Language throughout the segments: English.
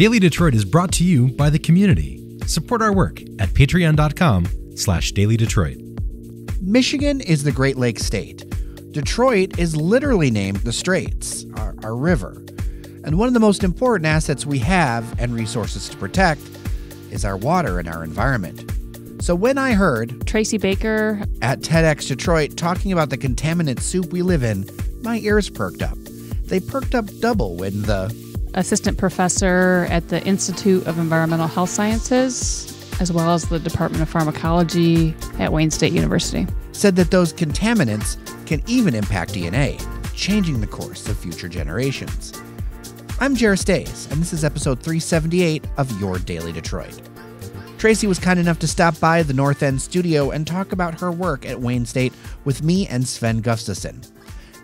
Daily Detroit is brought to you by the community. Support our work at patreon.com/dailydetroit. Michigan is the Great Lakes state. Detroit is literally named the Straits, our river. And one of the most important assets we have and resources to protect is our water and our environment. So when I heard Tracie Baker at TEDxDetroit talking about the contaminant soup we live in, my ears perked up. They perked up double when the assistant professor at the Institute of Environmental Health Sciences, as well as the Department of Pharmacology at Wayne State University, said that those contaminants can even impact DNA, changing the course of future generations. I'm Jer Stays, and this is episode 378 of Your Daily Detroit. Tracie was kind enough to stop by the North End studio and talk about her work at Wayne State with me and Sven Gustafson.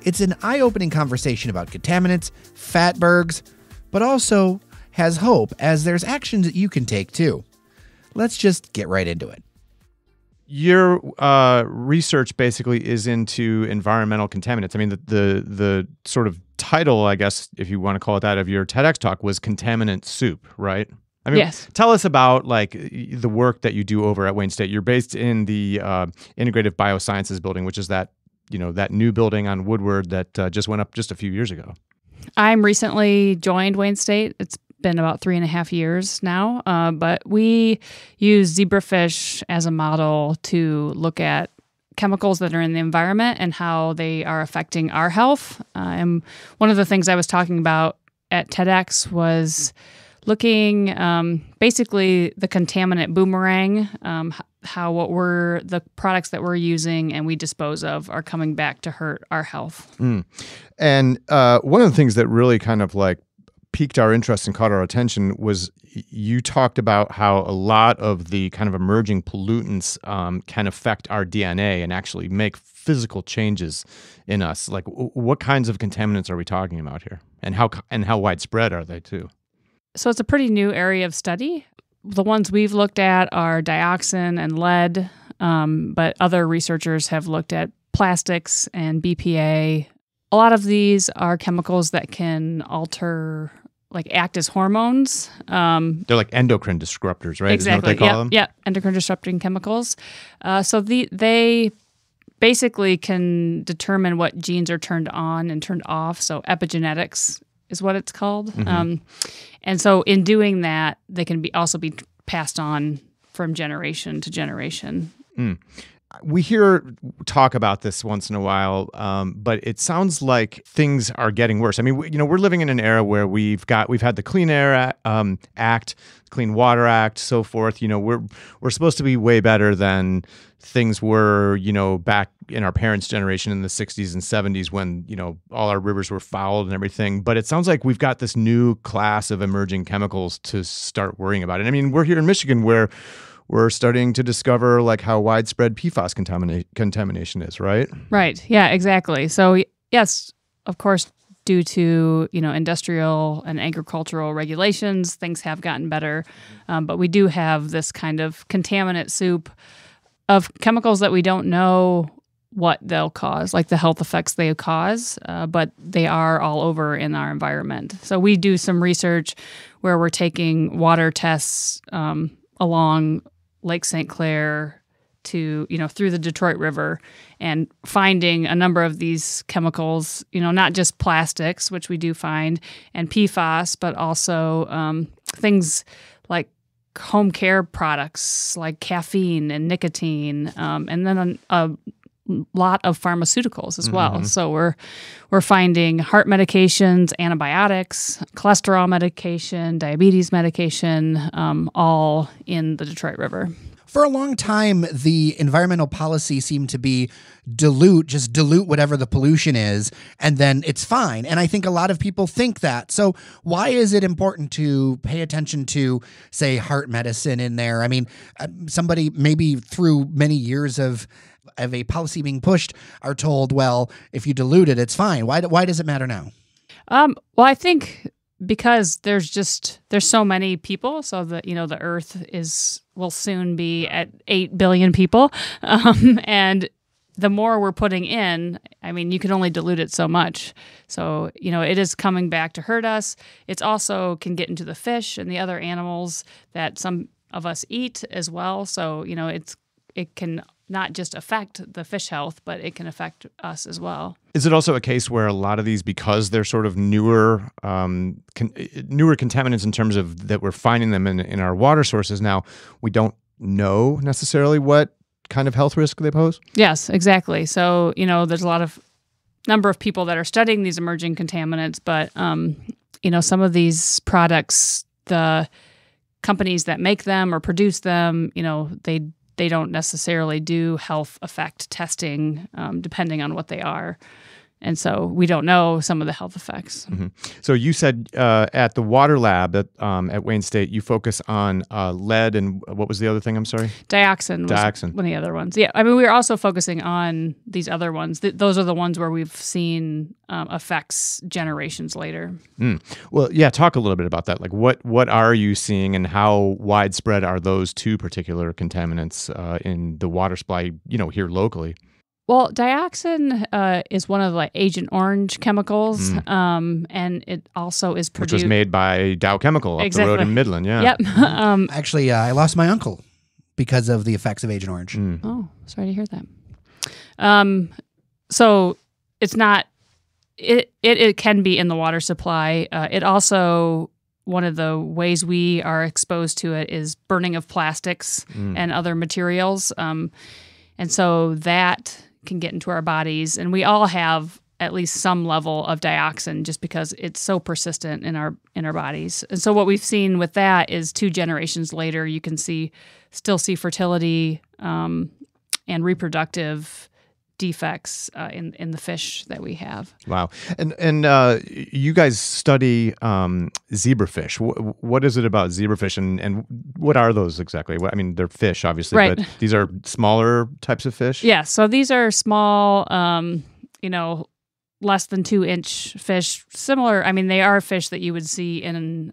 It's an eye-opening conversation about contaminants, Fatbergs, but also has hope as there's actions that you can take too. Let's just get right into it. Your research basically is into environmental contaminants. I mean, the sort of title, I guess, if you want to call it that, of your TEDx talk was Contaminant Soup, right? I mean, yes. Tell us about like the work that you do over at Wayne State. You're based in the Integrative Biosciences building, which is that new building on Woodward that just went up just a few years ago. I'm recently joined Wayne State. It's been about 3.5 years now, but we use zebrafish as a model to look at chemicals that are in the environment and how they are affecting our health. And one of the things I was talking about at TEDx was looking basically the contaminant boomerang, how the products that we're using and we dispose of are coming back to hurt our health. And one of the things that really kind of like piqued our interest and caught our attention was you talked about how a lot of the kind of emerging pollutants can affect our DNA and actually make physical changes in us. Like what kinds of contaminants are we talking about here? And how widespread are they too? So it's a pretty new area of study. The ones we've looked at are dioxin and lead, but other researchers have looked at plastics and BPA. A lot of these are chemicals that can act as hormones. They're like endocrine disruptors, right? Exactly. Isn't that what they call them? Yeah, endocrine disrupting chemicals. So they basically can determine what genes are turned on and turned off. So epigenetics is what it's called. Mm-hmm. And so in doing that, they can also be passed on from generation to generation. We hear talk about this once in a while, but it sounds like things are getting worse. I mean, we're living in an era where we've had the Clean Air Act, Clean Water Act, so forth. We're supposed to be way better than things were, back in our parents' generation in the 60s and 70s when, all our rivers were fouled and everything. But it sounds like we've got this new class of emerging chemicals to start worrying about. And I mean, we're here in Michigan where we're starting to discover like how widespread PFAS contamination is, right? Right. Yeah, exactly. So yes, of course, due to, industrial and agricultural regulations, things have gotten better. But we do have this kind of contaminant soup of chemicals that we don't know what they'll cause, like the health effects they cause, but they are all over in our environment. So we do some research where we're taking water tests along Lake St. Clair to, through the Detroit River and finding a number of these chemicals, not just plastics, which we do find, and PFAS, but also things like home care products like caffeine and nicotine, and then a lot of pharmaceuticals as well. Mm-hmm. So we're finding heart medications, antibiotics, cholesterol medication, diabetes medication, all in the Detroit River. For a long time, the environmental policy seemed to be dilute whatever the pollution is, and then it's fine. And I think a lot of people think that. So why is it important to pay attention to, say, heart medicine in there? I mean, somebody maybe through many years of a policy being pushed are told, well, if you dilute it, it's fine. Why does it matter now? Well, I think because there's so many people, so the Earth will soon be at 8 billion people, and the more we're putting in, I mean, you can only dilute it so much. So, it is coming back to hurt us. It's also can get into the fish and the other animals that some of us eat as well. So, it can not just affect the fish health, but it can affect us as well. Is it also a case where a lot of these, because they're sort of newer contaminants in terms of that we're finding them in our water sources now, we don't know necessarily what kind of health risk they pose? Yes, exactly. So, there's a lot of number of people that are studying these emerging contaminants, but, some of these products, the companies that make them or produce them, they don't necessarily do health effect testing depending on what they are. And so we don't know some of the health effects. Mm-hmm. So you said at the water lab at Wayne State, you focus on lead and what was the other thing? I'm sorry? Dioxin was one of the other ones. Yeah, I mean, we're also focusing on these other ones. Those are the ones where we've seen effects generations later. Well, yeah, talk a little bit about that. Like what are you seeing and how widespread are those two particular contaminants in the water supply, here locally? Well, dioxin is one of the Agent Orange chemicals, and it also is produced... Which was made by Dow Chemical up the road in Midland, yeah. Yep. Actually, I lost my uncle because of the effects of Agent Orange. Oh, sorry to hear that. So it's not... It can be in the water supply. It also... One of the ways we are exposed to it is burning of plastics and other materials. And so that can get into our bodies, and we all have at least some level of dioxin just because it's so persistent in our bodies. And so what we've seen with that is 2 generations later, you can still see fertility and reproductive defects in the fish that we have. Wow. And you guys study zebrafish. What is it about zebrafish and what are those exactly? I mean, they're fish, obviously, right. But these are smaller types of fish? Yeah, so these are small, less than 2-inch fish. Similar, I mean, they are fish that you would see in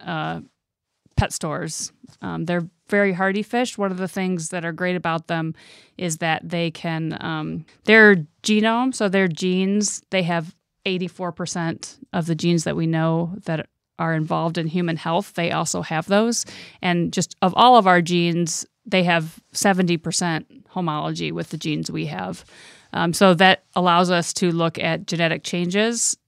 pet stores. They're very hardy fish. One of the things that are great about them is that they can, their genome, so their genes, they have 84% of the genes that we know that are involved in human health. They also have those. And just of all of our genes, they have 70% homology with the genes we have. So that allows us to look at genetic changes.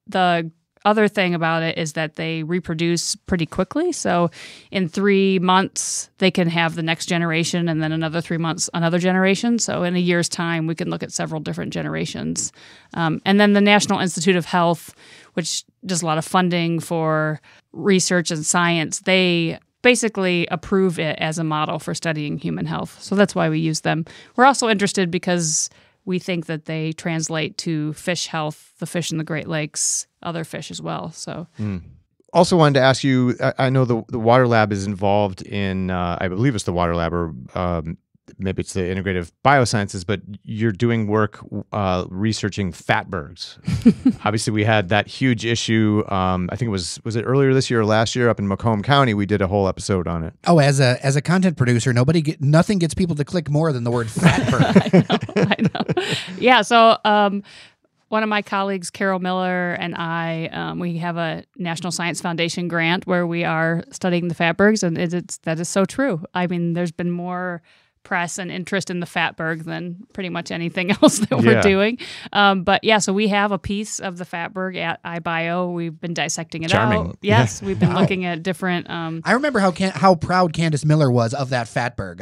The other thing about it is that they reproduce pretty quickly. So in 3 months, they can have the next generation, and then another 3 months, another generation. So in a year's time, we can look at several different generations. And then the National Institute of Health, which does a lot of funding for research and science, they basically approve it as a model for studying human health. So that's why we use them. We're also interested because we think that they translate to fish health, the fish in the Great Lakes, other fish as well. So, Also wanted to ask you, I know the water lab is involved in, I believe it's the water lab, or maybe it's the integrative biosciences, but you're doing work researching Fatbergs. Obviously, we had that huge issue. I think was it earlier this year or last year up in Macomb County? We did a whole episode on it. Oh, as a content producer, nothing gets people to click more than the word Fatberg. I know. Yeah. So one of my colleagues, Carol Miller, and I, we have a National Science Foundation grant where we are studying the Fatbergs, and that is so true. I mean, there's been more press and interest in the Fatberg than pretty much anything else that we're doing. But yeah, so we have a piece of the Fatberg at iBio. We've been dissecting it out. Yes, we've been looking at different... I remember how proud Candace Miller was of that Fatberg.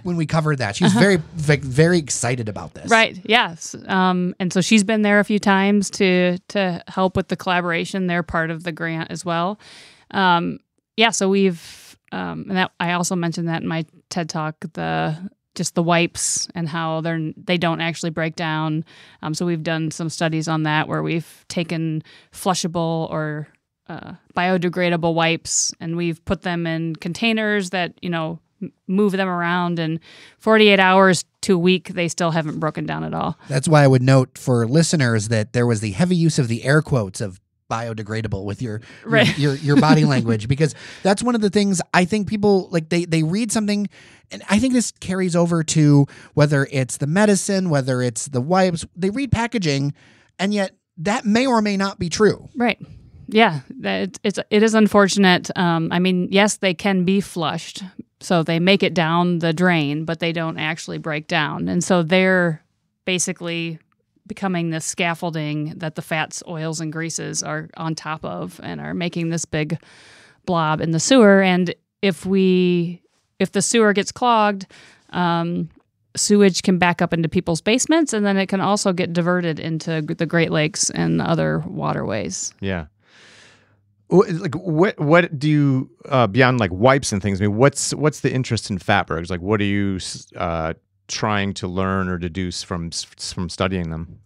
When we covered that, she was very excited about this. Right, yes. And so she's been there a few times to help with the collaboration. They're part of the grant as well. So we've... and that I also mentioned that in my TED Talk, the wipes and how they don't actually break down. So we've done some studies on that where we've taken flushable or biodegradable wipes and we've put them in containers that, move them around, and 48 hours to a week, they still haven't broken down at all. That's why I would note for listeners that there was the heavy use of the air quotes of biodegradable with your Right. your body language, because that's one of the things I think people like they read something, and I think this carries over to whether it's the medicine, whether it's the wipes, they read packaging, and yet that may or may not be true. Right. Yeah, it is unfortunate. I mean, yes, they can be flushed, so they make it down the drain, but they don't actually break down, and so they're basically becoming this scaffolding that the fats, oils, and greases are on top of, and are making this big blob in the sewer. And if the sewer gets clogged, sewage can back up into people's basements, and then it can also get diverted into the Great Lakes and other waterways. Yeah. Like what do you beyond like wipes and things? I mean, what's the interest in Fatbergs? Like, what are you trying to learn or deduce from studying them?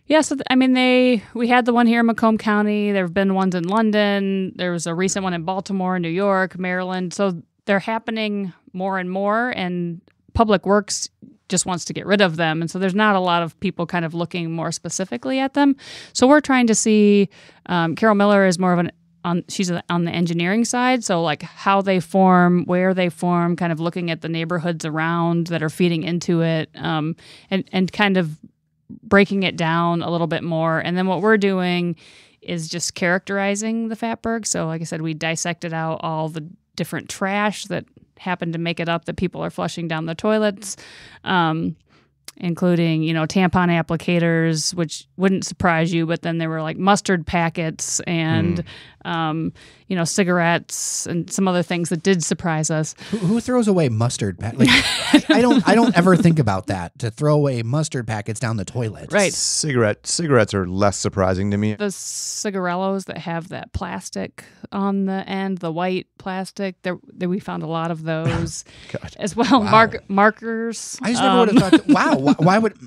Yeah, so I mean, we had the one here in Macomb County. There have been ones in London. There was a recent one in Baltimore, New York, Maryland. So they're happening more and more, and Public Works just wants to get rid of them. And so there's not a lot of people kind of looking more specifically at them. So we're trying to see, Carol Miller is more of she's on the engineering side. So like how they form, where they form, kind of looking at the neighborhoods around that are feeding into it, and kind of breaking it down a little bit more. And then what we're doing is just characterizing the Fatberg. So like I said, we dissected out all the different trash that happen to make it up that people are flushing down the toilets, including, tampon applicators, which wouldn't surprise you, but then there were like mustard packets and, cigarettes and some other things that did surprise us. Who throws away mustard packets? Like, I don't ever think about that, to throw away mustard packets down the toilet. Right. Cigarettes are less surprising to me. The cigarellos that have that plastic on the end, the white plastic, we found a lot of those as well. Wow. Markers. I just never would have thought, wow, why would,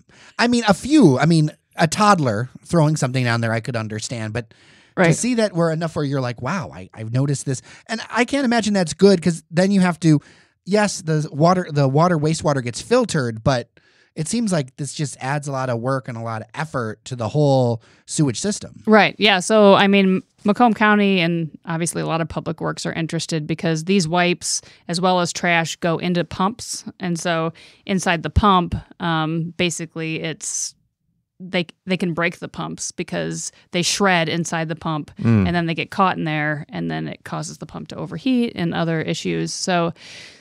a toddler throwing something down there I could understand, but to see that we're enough where you're like, wow, I've noticed this. And I can't imagine that's good, because then you have to, yes, the wastewater gets filtered, but it seems like this just adds a lot of work and a lot of effort to the whole sewage system. Right. Yeah. So, I mean, Macomb County and obviously a lot of Public Works are interested, because these wipes as well as trash go into pumps. And so inside the pump, basically they can break the pumps because they shred inside the pump, and then they get caught in there, and then it causes the pump to overheat and other issues. So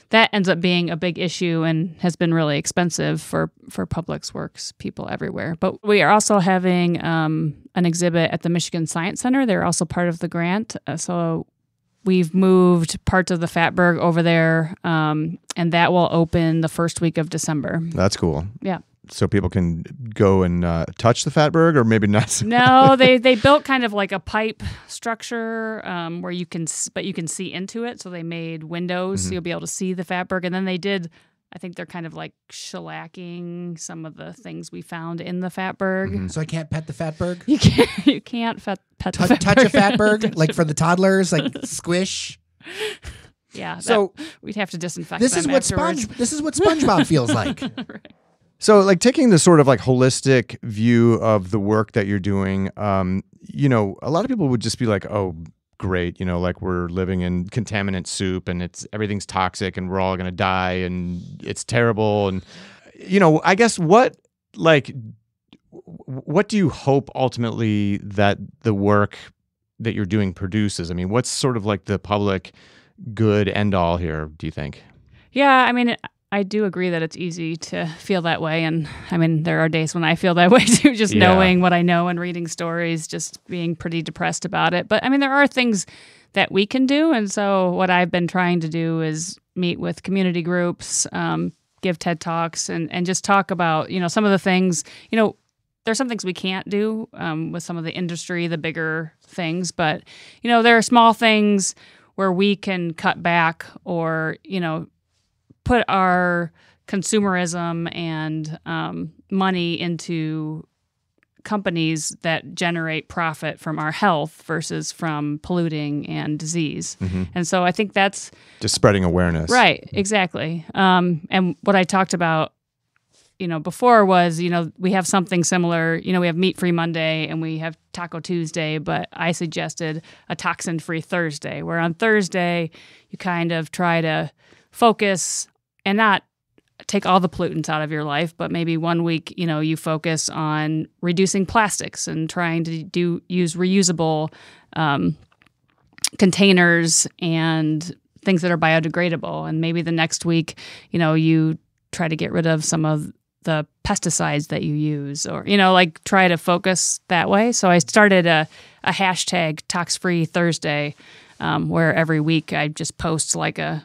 that ends up being a big issue and has been really expensive for Public Works people everywhere. But we are also having an exhibit at the Michigan Science Center. They're also part of the grant. So we've moved parts of the Fatberg over there, and that will open the first week of December. That's cool. Yeah. So people can go and touch the Fatberg, or maybe not? No, they built kind of like a pipe structure where you can see into it. So they made windows, so you'll be able to see the Fatberg. And then I think they're kind of like shellacking some of the things we found in the Fatberg. So I can't pet the Fatberg? You can't pet the Fatberg. Touch a Fatberg, like for the toddlers, like squish. Yeah. So we'd have to disinfect this them is what afterwards. this is what SpongeBob feels like. Right. So, like, taking the sort of like holistic view of the work that you're doing, a lot of people would just be like, "Oh, great, like we're living in contaminant soup, and everything's toxic, and we're all gonna die, and it's terrible." And I guess what do you hope ultimately that the work that you're doing produces? I mean, what's sort of like the public good end all here, do you think? Yeah, I mean, I do agree that it's easy to feel that way. And I mean, there are days when I feel that way too, just knowing what I know and reading stories, just being pretty depressed about it. But I mean, there are things that we can do. And so what I've been trying to do is meet with community groups, give TED Talks, and just talk about, some of the things, there's some things we can't do with some of the industry, the bigger things. But, there are small things where we can cut back or, put our consumerism and money into companies that generate profit from our health versus from polluting and disease. And so I think that's just spreading awareness. Right, exactly. And what I talked about before was, we have something similar. We have meat-free Monday and we have Taco Tuesday, but I suggested a toxin-free Thursday, where on Thursday you kind of try to focus and not take all the pollutants out of your life, but maybe one week, you focus on reducing plastics and trying to use reusable containers and things that are biodegradable. And maybe the next week, you try to get rid of some of the pesticides that you use, or, try to focus that way. So I started a hashtag Tox-Free Thursday, where every week I just post like a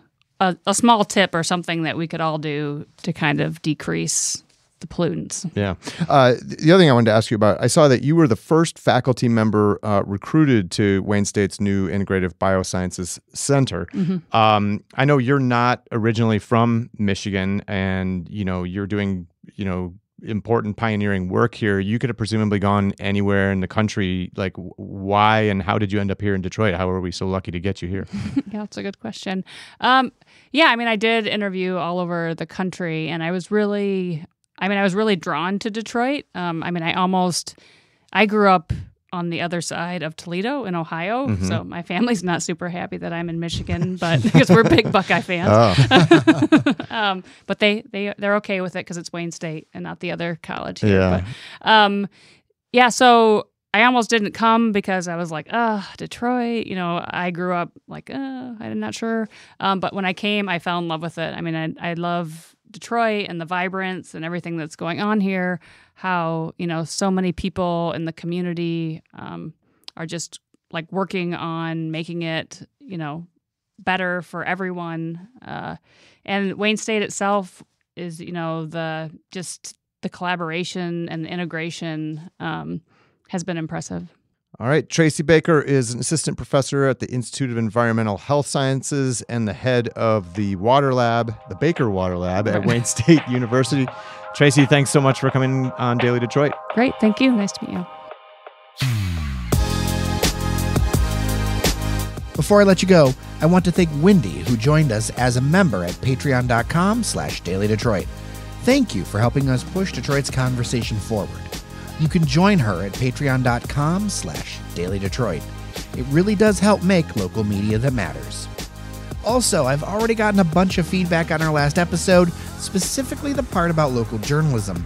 small tip or something that we could all do to kind of decrease the pollutants. Yeah. The other thing I wanted to ask you about, I saw that you were the first faculty member recruited to Wayne State's new Integrative Biosciences Center. Mm-hmm. I know you're not originally from Michigan, and, you're doing, important pioneering work here. You could have presumably gone anywhere in the country. Like, why and how did you end up here in Detroit? How were we so lucky to get you here? Yeah, that's a good question. I did interview all over the country, and I was really drawn to Detroit. I grew up on the other side of Toledo in Ohio, mm-hmm. so my family's not super happy that I'm in Michigan, but because we're big Buckeye fans. Oh. But they're okay with it because it's Wayne State and not the other college here. Yeah. So I almost didn't come because I was like, Detroit. I grew up like, I'm not sure. But when I came, I fell in love with it. I love Detroit and the vibrance and everything that's going on here. How, so many people in the community are just like working on making it, better for everyone. And Wayne State itself is, the collaboration and the integration has been impressive. All right. Tracie Baker is an assistant professor at the Institute of Environmental Health Sciences and the head of the Water Lab, the Baker Water Lab at Wayne State University. Tracie, thanks so much for coming on Daily Detroit. Great. Thank you. Nice to meet you. Before I let you go, I want to thank Wendy, who joined us as a member at patreon.com/dailydetroit. Thank you for helping us push Detroit's conversation forward. You can join her at patreon.com/dailydetroit. It really does help make local media that matters. Also, I've already gotten a bunch of feedback on our last episode, specifically the part about local journalism.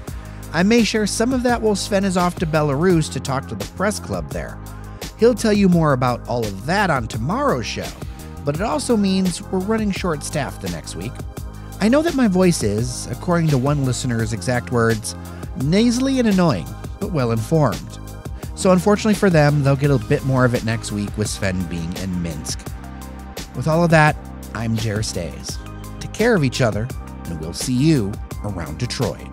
I may share some of that while Sven is off to Belarus to talk to the press club there. He'll tell you more about all of that on tomorrow's show, but it also means we're running short-staffed the next week. I know that my voice is, according to one listener's exact words, nasally and annoying, but well-informed. So unfortunately for them, they'll get a bit more of it next week with Sven being in Minsk. With all of that, I'm Jer Stays. Take care of each other, and we'll see you around Detroit.